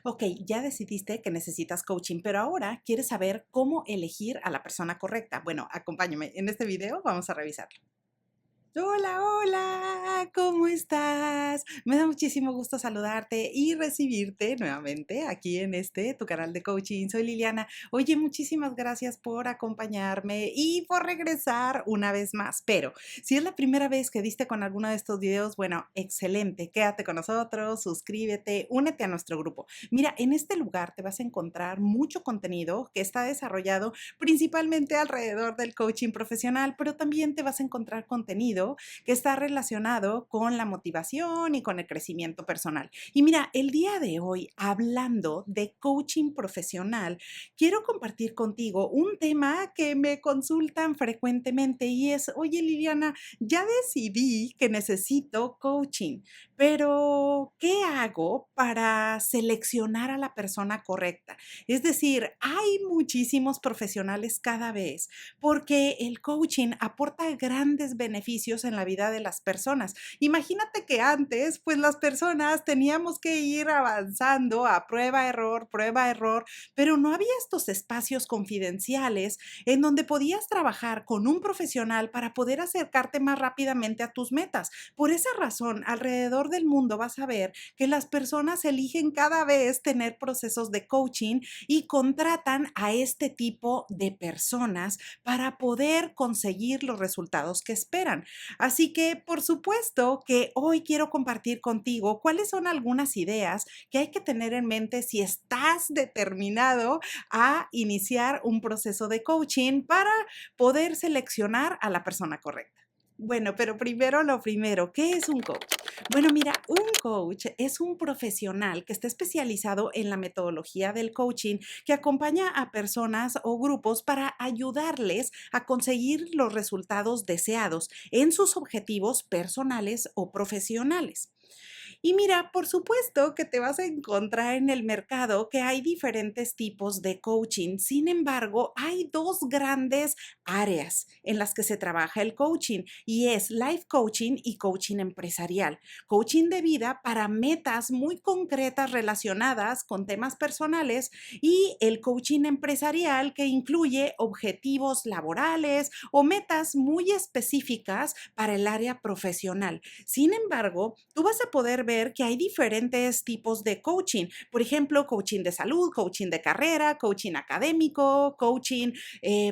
Ok, ya decidiste que necesitas coaching, pero ahora quieres saber cómo elegir a la persona correcta. Bueno, acompáñame. En este video vamos a revisarlo. Hola, hola, ¿cómo estás? Me da muchísimo gusto saludarte y recibirte nuevamente aquí en tu canal de coaching. Soy Liliana. Oye, muchísimas gracias por acompañarme y por regresar una vez más. Pero si es la primera vez que diste con alguno de estos videos, bueno, excelente. Quédate con nosotros, suscríbete, únete a nuestro grupo. Mira, en este lugar te vas a encontrar mucho contenido que está desarrollado principalmente alrededor del coaching profesional, pero también te vas a encontrar contenido que está relacionado con la motivación y con el crecimiento personal. Y mira, el día de hoy, hablando de coaching profesional, quiero compartir contigo un tema que me consultan frecuentemente y es, oye Liliana, ya decidí que necesito coaching, pero ¿qué hago para seleccionar a la persona correcta? Es decir, hay muchísimos profesionales cada vez porque el coaching aporta grandes beneficios en la vida de las personas. Imagínate que antes, pues las personas teníamos que ir avanzando a prueba, error, pero no había estos espacios confidenciales en donde podías trabajar con un profesional para poder acercarte más rápidamente a tus metas. Por esa razón, alrededor del mundo vas a ver que las personas eligen cada vez tener procesos de coaching y contratan a este tipo de personas para poder conseguir los resultados que esperan. Así que, por supuesto que hoy quiero compartir contigo cuáles son algunas ideas que hay que tener en mente si estás determinado a iniciar un proceso de coaching para poder seleccionar a la persona correcta. Bueno, pero primero lo primero, ¿qué es un coach? Bueno, mira, un coach es un profesional que está especializado en la metodología del coaching que acompaña a personas o grupos para ayudarles a conseguir los resultados deseados en sus objetivos personales o profesionales. Y mira, por supuesto que te vas a encontrar en el mercado que hay diferentes tipos de coaching. Sin embargo, hay dos grandes áreas en las que se trabaja el coaching y es life coaching y coaching empresarial. Coaching de vida para metas muy concretas relacionadas con temas personales y el coaching empresarial que incluye objetivos laborales o metas muy específicas para el área profesional. Sin embargo, tú vas a poder ver que hay diferentes tipos de coaching. Por ejemplo, coaching de salud, coaching de carrera, coaching académico, coaching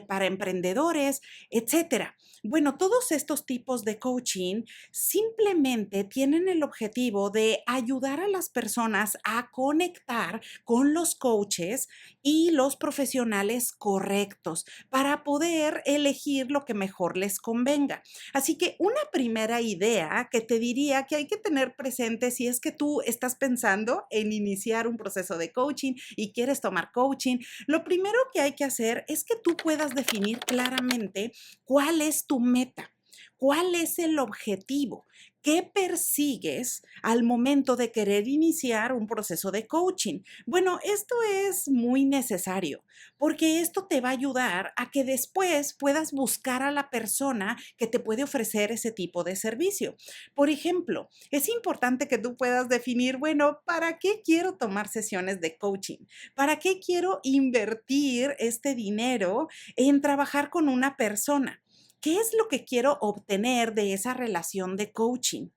para emprendedores, etcétera. Bueno, todos estos tipos de coaching simplemente tienen el objetivo de ayudar a las personas a conectar con los coaches y los profesionales correctos para poder elegir lo que mejor les convenga. Así que una primera idea que te diría que hay que tener presente si es que tú estás pensando en iniciar un proceso de coaching y quieres tomar coaching, lo primero que hay que hacer es que tú puedas definir claramente cuál es tu meta. ¿Cuál es el objetivo? ¿Qué persigues al momento de querer iniciar un proceso de coaching? Bueno, esto es muy necesario porque esto te va a ayudar a que después puedas buscar a la persona que te puede ofrecer ese tipo de servicio. Por ejemplo, es importante que tú puedas definir, bueno, ¿para qué quiero tomar sesiones de coaching? ¿Para qué quiero invertir este dinero en trabajar con una persona? ¿Qué es lo que quiero obtener de esa relación de coaching?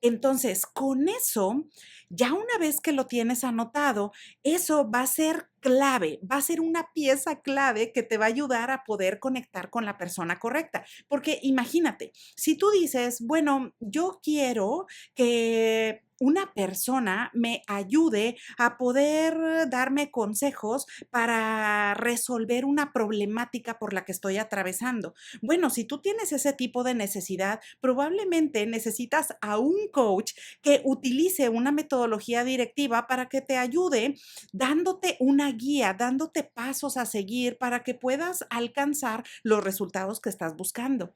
Entonces, con eso, ya una vez que lo tienes anotado, eso va a ser clave, va a ser una pieza clave que te va a ayudar a poder conectar con la persona correcta. Porque imagínate, si tú dices, bueno, yo quiero que una persona me ayude a poder darme consejos para resolver una problemática por la que estoy atravesando. Bueno, si tú tienes ese tipo de necesidad, probablemente necesitas a un coach que utilice una metodología directiva para que te ayude dándote una guía, dándote pasos a seguir para que puedas alcanzar los resultados que estás buscando.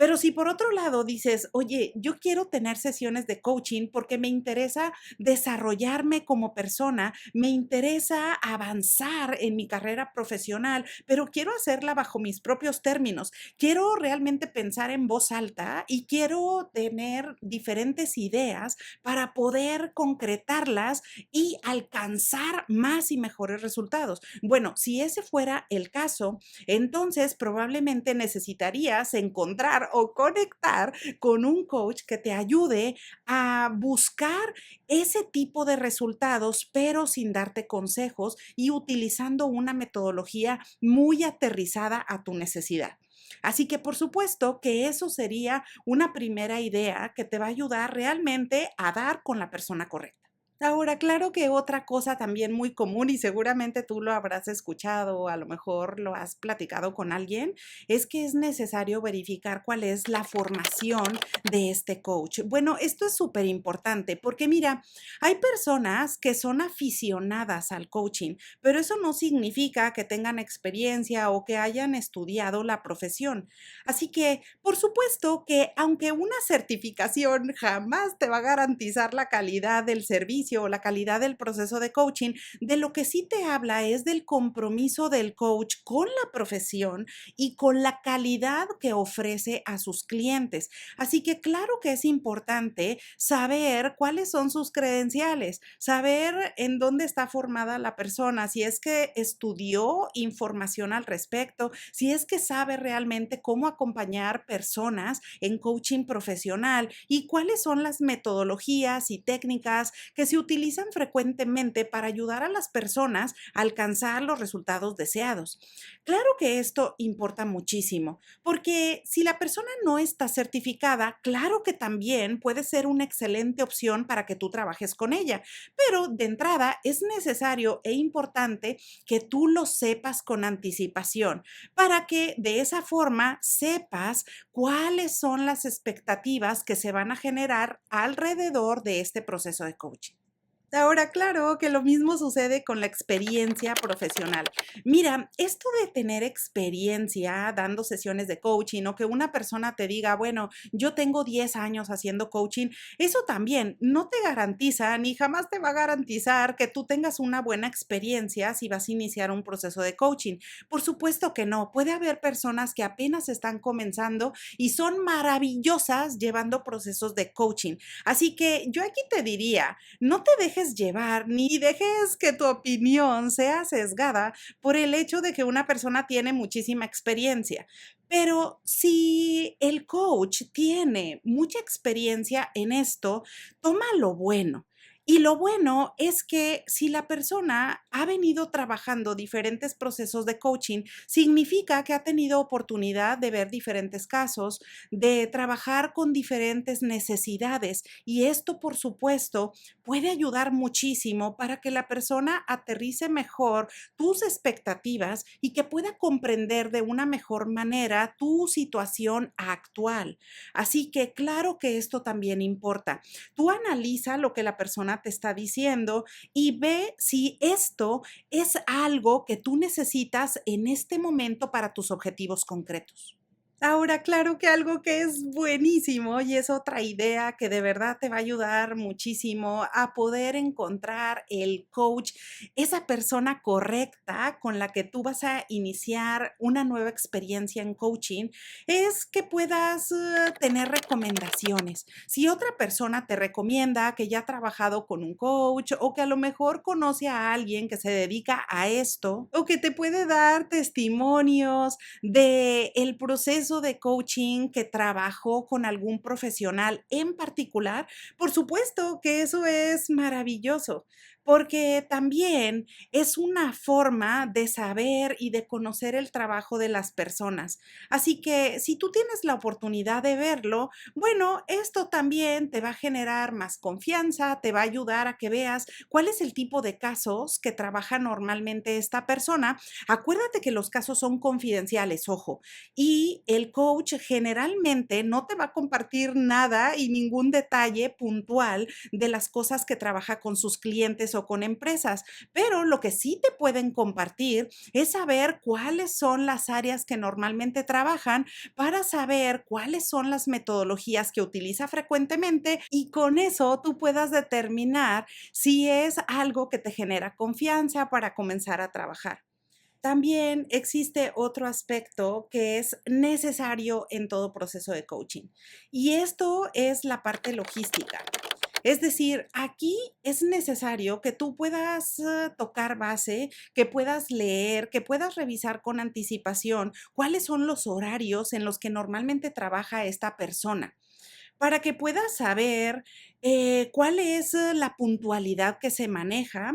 Pero si por otro lado dices, oye, yo quiero tener sesiones de coaching porque me interesa desarrollarme como persona, me interesa avanzar en mi carrera profesional, pero quiero hacerla bajo mis propios términos. Quiero realmente pensar en voz alta y quiero tener diferentes ideas para poder concretarlas y alcanzar más y mejores resultados. Bueno, si ese fuera el caso, entonces probablemente necesitarías encontrar o conectar con un coach que te ayude a buscar ese tipo de resultados, pero sin darte consejos y utilizando una metodología muy aterrizada a tu necesidad. Así que por supuesto que eso sería una primera idea que te va a ayudar realmente a dar con la persona correcta. Ahora, claro que otra cosa también muy común, y seguramente tú lo habrás escuchado o a lo mejor lo has platicado con alguien, es que es necesario verificar cuál es la formación de este coach. Bueno, esto es súper importante porque mira, hay personas que son aficionadas al coaching, pero eso no significa que tengan experiencia o que hayan estudiado la profesión. Así que, por supuesto que aunque una certificación jamás te va a garantizar la calidad del servicio o la calidad del proceso de coaching, de lo que sí te habla es del compromiso del coach con la profesión y con la calidad que ofrece a sus clientes. Así que claro que es importante saber cuáles son sus credenciales, saber en dónde está formada la persona, si es que estudió información al respecto, si es que sabe realmente cómo acompañar personas en coaching profesional y cuáles son las metodologías y técnicas que se utilizan frecuentemente para ayudar a las personas a alcanzar los resultados deseados. Claro que esto importa muchísimo, porque si la persona no está certificada, claro que también puede ser una excelente opción para que tú trabajes con ella, pero de entrada es necesario e importante que tú lo sepas con anticipación para que de esa forma sepas cuáles son las expectativas que se van a generar alrededor de este proceso de coaching. Ahora, claro que lo mismo sucede con la experiencia profesional. Mira, esto de tener experiencia dando sesiones de coaching o que una persona te diga, bueno, yo tengo 10 años haciendo coaching, eso también no te garantiza ni jamás te va a garantizar que tú tengas una buena experiencia si vas a iniciar un proceso de coaching. Por supuesto que no. Puede haber personas que apenas están comenzando y son maravillosas llevando procesos de coaching. Así que yo aquí te diría, no te dejes llevar ni dejes que tu opinión sea sesgada por el hecho de que una persona tiene muchísima experiencia. Pero si el coach tiene mucha experiencia en esto, toma lo bueno. Y lo bueno es que si la persona ha venido trabajando diferentes procesos de coaching, significa que ha tenido oportunidad de ver diferentes casos, de trabajar con diferentes necesidades. Y esto, por supuesto, puede ayudar muchísimo para que la persona aterrice mejor tus expectativas y que pueda comprender de una mejor manera tu situación actual. Así que claro que esto también importa. Tú analiza lo que la persona te está diciendo y ve si esto es algo que tú necesitas en este momento para tus objetivos concretos. Ahora, claro que algo que es buenísimo y es otra idea que de verdad te va a ayudar muchísimo a poder encontrar el coach, esa persona correcta con la que tú vas a iniciar una nueva experiencia en coaching, es que puedas tener recomendaciones. Si otra persona te recomienda que ya ha trabajado con un coach o que a lo mejor conoce a alguien que se dedica a esto o que te puede dar testimonios de el proceso de coaching que trabajó con algún profesional en particular, por supuesto que eso es maravilloso, porque también es una forma de saber y de conocer el trabajo de las personas. Así que si tú tienes la oportunidad de verlo, bueno, esto también te va a generar más confianza, te va a ayudar a que veas cuál es el tipo de casos que trabaja normalmente esta persona. Acuérdate que los casos son confidenciales, ojo, y el coach generalmente no te va a compartir nada y ningún detalle puntual de las cosas que trabaja con sus clientes clientes o con empresas, pero lo que sí te pueden compartir es saber cuáles son las áreas que normalmente trabajan para saber cuáles son las metodologías que utiliza frecuentemente y con eso tú puedas determinar si es algo que te genera confianza para comenzar a trabajar. También existe otro aspecto que es necesario en todo proceso de coaching y esto es la parte logística. Es decir, aquí es necesario que tú puedas tocar base, que puedas leer, que puedas revisar con anticipación cuáles son los horarios en los que normalmente trabaja esta persona para que puedas saber cuál es la puntualidad que se maneja,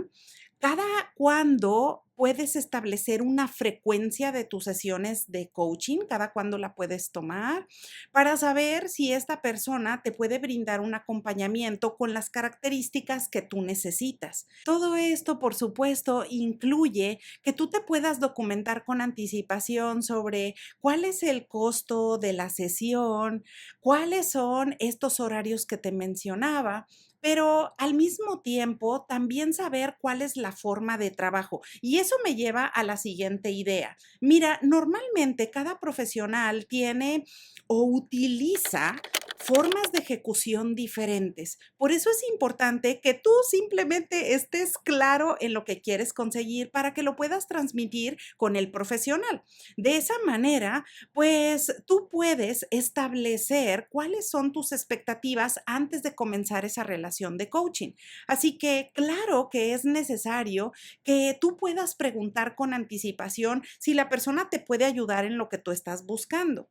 cada cuándo puedes establecer una frecuencia de tus sesiones de coaching, cada cuándo la puedes tomar, para saber si esta persona te puede brindar un acompañamiento con las características que tú necesitas. Todo esto, por supuesto, incluye que tú te puedas documentar con anticipación sobre cuál es el costo de la sesión, cuáles son estos horarios que te mencionaba, pero al mismo tiempo también saber cuál es la forma de trabajo. Y eso me lleva a la siguiente idea. Mira, normalmente cada profesional tiene o utiliza formas de ejecución diferentes. Por eso es importante que tú simplemente estés claro en lo que quieres conseguir para que lo puedas transmitir con el profesional. De esa manera, pues tú puedes establecer cuáles son tus expectativas antes de comenzar esa relación de coaching. Así que claro que es necesario que tú puedas preguntar con anticipación si la persona te puede ayudar en lo que tú estás buscando.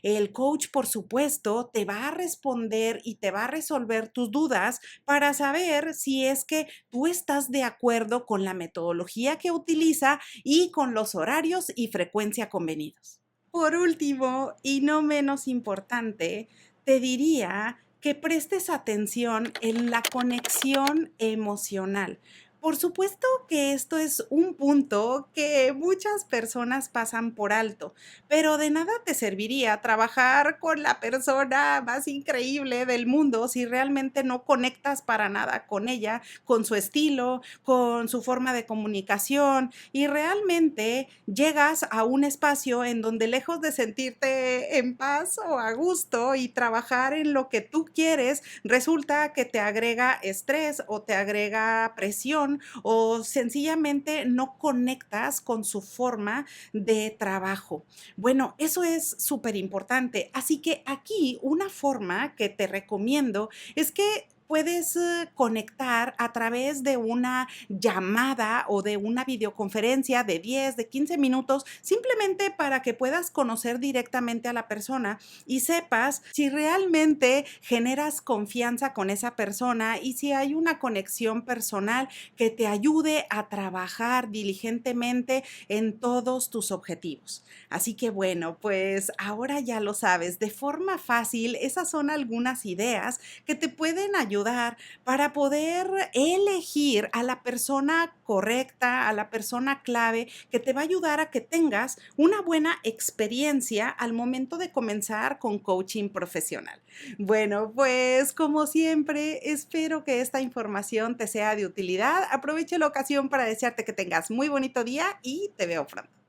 El coach, por supuesto, te va a responder y te va a resolver tus dudas para saber si es que tú estás de acuerdo con la metodología que utiliza y con los horarios y frecuencia convenidos. Por último, y no menos importante, te diría que prestes atención en la conexión emocional. Por supuesto que esto es un punto que muchas personas pasan por alto, pero de nada te serviría trabajar con la persona más increíble del mundo si realmente no conectas para nada con ella, con su estilo, con su forma de comunicación y realmente llegas a un espacio en donde lejos de sentirte en paz o a gusto y trabajar en lo que tú quieres, resulta que te agrega estrés o te agrega presión o sencillamente no conectas con su forma de trabajo. Bueno, eso es súper importante. Así que aquí una forma que te recomiendo es que puedes conectar a través de una llamada o de una videoconferencia de 10, de 15 minutos, simplemente para que puedas conocer directamente a la persona y sepas si realmente generas confianza con esa persona y si hay una conexión personal que te ayude a trabajar diligentemente en todos tus objetivos. Así que bueno, pues ahora ya lo sabes, de forma fácil, esas son algunas ideas que te pueden ayudar para poder elegir a la persona correcta, a la persona clave que te va a ayudar a que tengas una buena experiencia al momento de comenzar con coaching profesional. Bueno, pues como siempre, espero que esta información te sea de utilidad. Aprovecho la ocasión para desearte que tengas muy bonito día y te veo pronto.